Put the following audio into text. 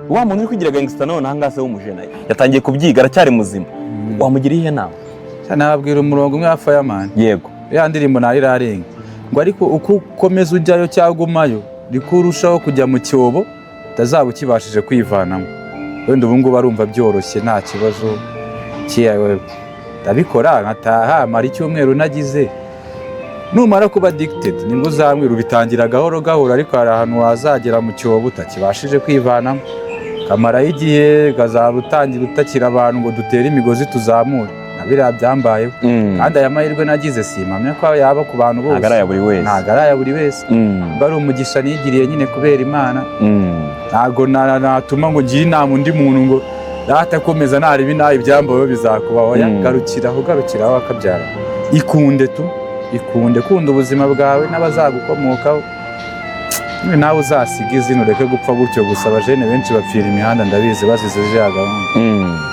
wa muntu uri kwigira gangster none ahangase w'umujena yatangiye kubyiga aracyari muzima wamugira ihe nama nababwira umurongo umwe wa Fireman yego ya ndirimbo narirarenga ngo ariko uko ukomeza ujyayo cyagumayo rikurushaho kujya mu cyobo utazaba ukibashije kwivanamo wenda ubu ngubu arumva byoroshye nta kibazo kiyawe ndabikora nkataha mara icyumweru nagize numara kuba addicted nibwo uzamwira ubitangira gahoro gahoro ariko hari ahantu wazagera mu cyobo utakibashije kwivanamo kamaraho igihe gazaba utangira utakira abantu ngo dutere imigozi tuzamure nabiriya byambayeho kandi aya mahirwe nagize simpamya ko yaba ku bantu bose ntagaraya buri wese bari umugisha nigiriye nyine kubera Imana ntago natuma ngo ngire inama undi muntu ngo ratakomeza naribi nabi byambayeho bizakubaho garukiraho akabyara ikunde kunda ubuzima bwawe n'abazagukomokaho nawe uzasiga izina ureke gupfa gutyo gusa abajene benshi bapfira imihanda ndabizi bazize gahunda